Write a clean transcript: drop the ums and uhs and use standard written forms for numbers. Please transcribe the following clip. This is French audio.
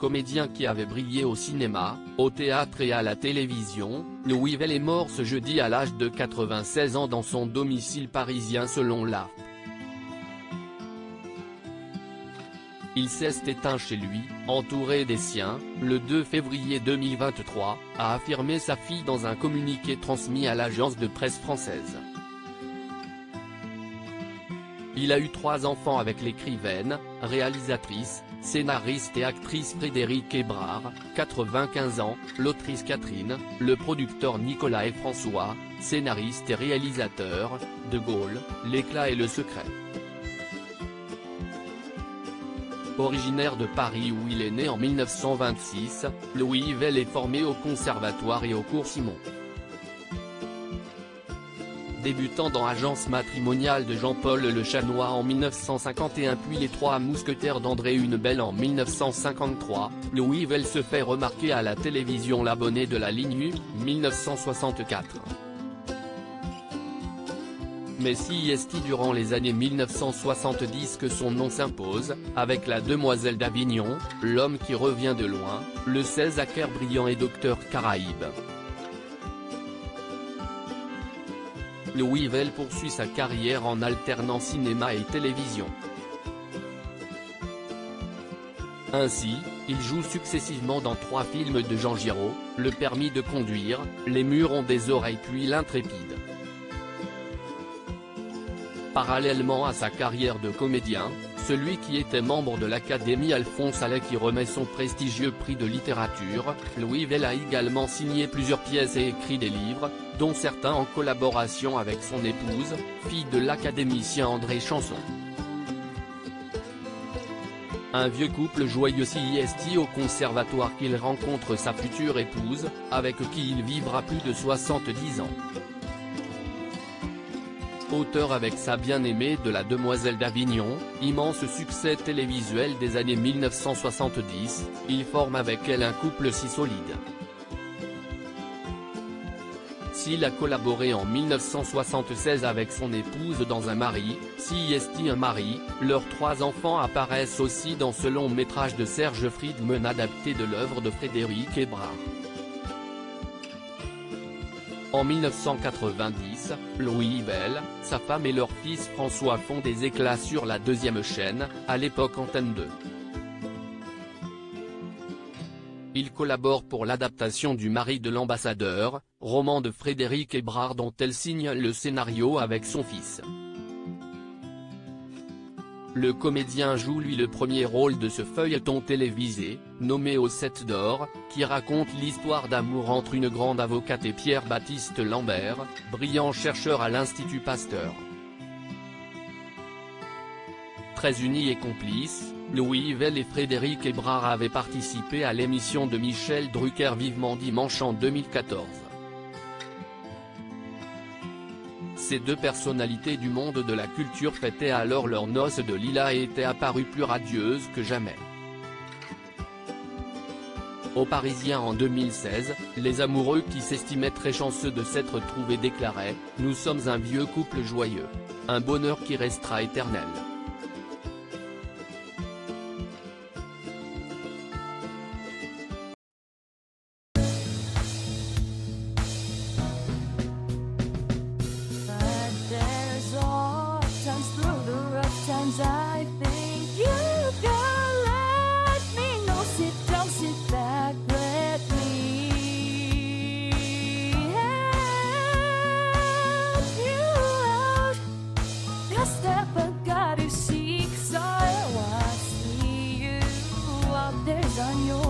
comédien qui avait brillé au cinéma, au théâtre et à la télévision, Louis Vell est mort ce jeudi à l'âge de 96 ans dans son domicile parisien selon l'AFP. Il s'est éteint chez lui, entouré des siens, le 2 février 2023, a affirmé sa fille dans un communiqué transmis à l'agence de presse française. Il a eu 3 enfants avec l'écrivaine, réalisatrice, scénariste et actrice Frédérique Hébrard, 95 ans, l'autrice Catherine, le producteur Nicolas et François, scénariste et réalisateur, De Gaulle, L'éclat et le secret. Originaire de Paris où il est né en 1926, Louis Vell est formé au Conservatoire et au Cours Simon. Débutant dans Agence matrimoniale de Jean-Paul Le Chanois en 1951 puis Les Trois Mousquetaires d'André Hunebelle en 1953, Louis Vell se fait remarquer à la télévision L'Abonné de la ligne U, 1964. Mais c'est durant les années 1970 que son nom s'impose, avec La Demoiselle d'Avignon, L'homme qui revient de loin, Le 16 à Kerbriand et Docteur Caraïbe. Louis Vell poursuit sa carrière en alternant cinéma et télévision. Ainsi, il joue successivement dans 3 films de Jean Giraud, Le permis de conduire, Les murs ont des oreilles puis L'Intrépide. Parallèlement à sa carrière de comédien, celui qui était membre de l'Académie Alphonse Allais qui remet son prestigieux prix de littérature, Louis Vell a également signé plusieurs pièces et écrit des livres, dont certains en collaboration avec son épouse, fille de l'académicien André Chanson. Un vieux couple joyeux au conservatoire qu'il rencontre sa future épouse, avec qui il vivra plus de 70 ans. Auteur avec sa bien-aimée de La Demoiselle d'Avignon, immense succès télévisuel des années 1970, il forme avec elle un couple si solide. S'il a collaboré en 1976 avec son épouse dans Un mari, un mari, leurs 3 enfants apparaissent aussi dans ce long métrage de Serge Friedman adapté de l'œuvre de Frédérique Hébrard. En 1990, Louis Vell, sa femme et leur fils François font des éclats sur la 2e chaîne, à l'époque Antenne 2. Il collabore pour l'adaptation du Mari de l'ambassadeur, roman de Frédérique Hébrard dont elle signe le scénario avec son fils. Le comédien joue lui le premier rôle de ce feuilleton télévisé, nommé Aux 7 d'or, qui raconte l'histoire d'amour entre une grande avocate et Pierre-Baptiste Lambert, brillant chercheur à l'Institut Pasteur. Très unis et complices, Louis Vell et Frédérique Hébrard avaient participé à l'émission de Michel Drucker Vivement Dimanche en 2014. Ces 2 personnalités du monde de la culture fêtaient alors leurs noces de lilas et étaient apparues plus radieuses que jamais. Aux Parisiens en 2016, les amoureux qui s'estimaient très chanceux de s'être trouvés déclaraient « Nous sommes un vieux couple joyeux. Un bonheur qui restera éternel ». I think you can let me know. Sit down, sit back, let me help you out. The step I gotta seek, so I see you out there's on your